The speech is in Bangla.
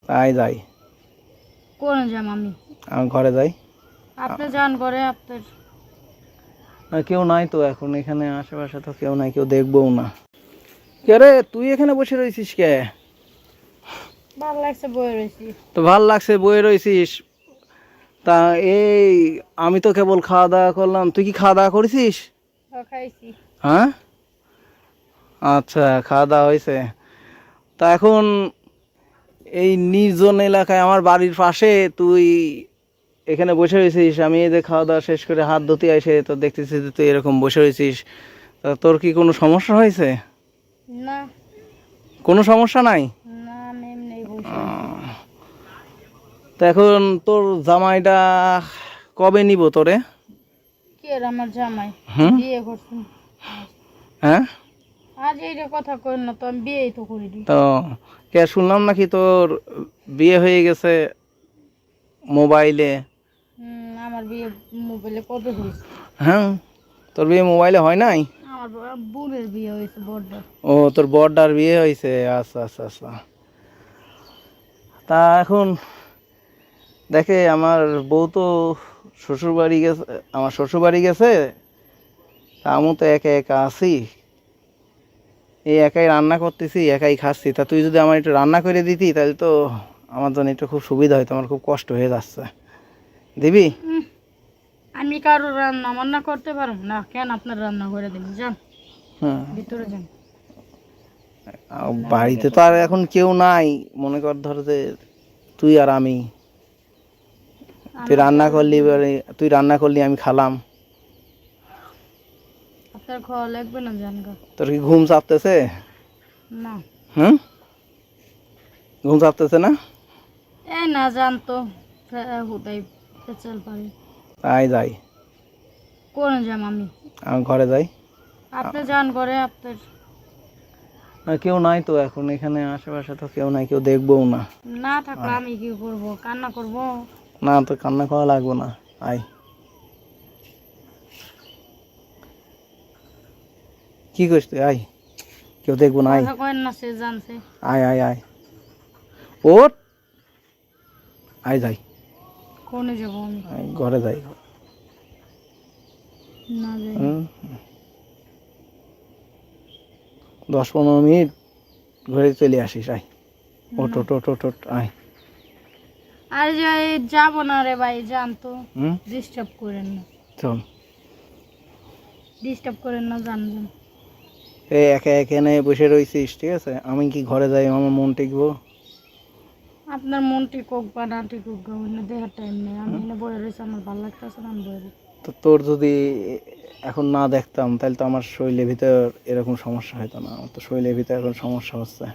তাই যাই। কোন যাম আমি? আমি ঘরে যাই। আপনি যান ঘরে, আপনার না, কেউ নাই তো এখন এখানে আশেপাশে, তো কেউ নাই, কেউ দেখবও না। কে রে, তুই এখানে বসে রয়েছিস কে? ভালো লাগছে বয়ে রয়েছি। তো ভাল লাগছে বয়ে রয়েছিস? তা এই আমি তো কেবল খাওয়া দাওয়া করলাম, তুই কি খাওয়া দাওয়া করেছিস? খাইছি। হ্যাঁ, আচ্ছা, খাওয়া দাওয়া হয়েছে। তা এখন এই নির্জন এলাকায় আমার বাড়ির পাশে তুই এখানে বসে রয়েছিস, আমি এই যে খাওয়া দাওয়া শেষ করে হাত ধুতে এসে তো দেখতেছি যে তুই এরকম বসে রয়েছিস। তা তোর কি কোনো সমস্যা হয়েছে? না কোনো সমস্যা নাই? না, আমি এমনি বসে আছি। তা এখন তোর জামাইটা কবে নিব তোরে? কি আর আমার জামাই হুম? বিয়ে করছেন? হ্যাঁ, আজ এইটা কথা কই না তো, আমি বিয়েই তো করিনি। তো কে শুনলাম নাকি তোর বিয়ে হয়ে গেছে মোবাইলে। আমার বিয়ে মোবাইলে কবে হয়েছে? হ্যাঁ, তোর বিয়ে মোবাইলে হয় নাই? আমার বোনের বিয়ে হয়েছে, বড়টা। ও, তোর বড়টার বিয়ে হয়েছে, আচ্ছা আচ্ছা আচ্ছা। তা এখন দেখে আমার বউ তো শ্বশুর বাড়ি গেছে, আমার শ্বশুর বাড়ি গেছে। তা আমি তো একা একা আছি, এই একাই রান্না করতেছি, একাই খাচ্ছি। তা তুই যদি আমার একটু রান্না করে দিতি তাহলে তো আমার জন্য একটু খুব সুবিধা হতো, আমার খুব কষ্ট হয়ে যাচ্ছে। দিবি? আমি কারো রান্না বান্না করতে পারবো না, কেন আপনার রান্না করে দিবেন? যান হ্যাঁ, ভিতরে যান। বাড়িতে তো আর এখন কেউ নাই, মনে কর ধর যে তুই আর আমি। তুই রান্না করলি, তুই রান্না করলি, আমি খালাম। আপনার খাওয়া লাগবে না, যান গা। তোর কি ঘুম চাপতেছে? না হুম, ঘুম চাপতেছে না? এই না, যান তো। হুদাই পেঁচাল পারি। তাই যাই। কোন যাম আমি? আমি ঘরে যাই। আপনি যান ঘরে, আপনার না, কেউ নাই তো এখন এখানে আশেপাশে, তো কেউ নাই, কেউ দেখবও না। না থাকলে আমি কি করব? কান্না করব? না, তো কান্না করা লাগবে না, আয়। কি করিস তুই? আয়, কেউ দেখবো না, আয়। কথা কয়েন না, সে জানছে। আয় আয় আয়, ওঠ, আয় যাই। কোনে যাব আমি? আয়, ঘরে যাই। না যাই। 10-15 মিনিট ঘরে চলে আসিস, আয়। ওট ওট ওট ওট ওট, আয়। আরে যাই, যাব না রে ভাই, যান তো। হুম, ডিস্টার্ব করেন না, চল। ডিস্টার্ব করেন না, যান যান। এই একা এখানে বসে রয়েছিস, ঠিক আছে? আমি কি ঘরে যাই, আমার মন টিকবো? আপনার মন টিকুক বা না টিকুক, না দেখার টাইম নেই। আমি এনে বয়ে রয়েছি, আমার ভালো লাগতেছে না, আমি বয়ে রয়েছি। তো তোর যদি এখন না দেখতাম তাহলে তো আমার শরীরের ভিতর এরকম সমস্যা হতো না, আমার তো শরীরের ভিতর এখন সমস্যা হচ্ছে।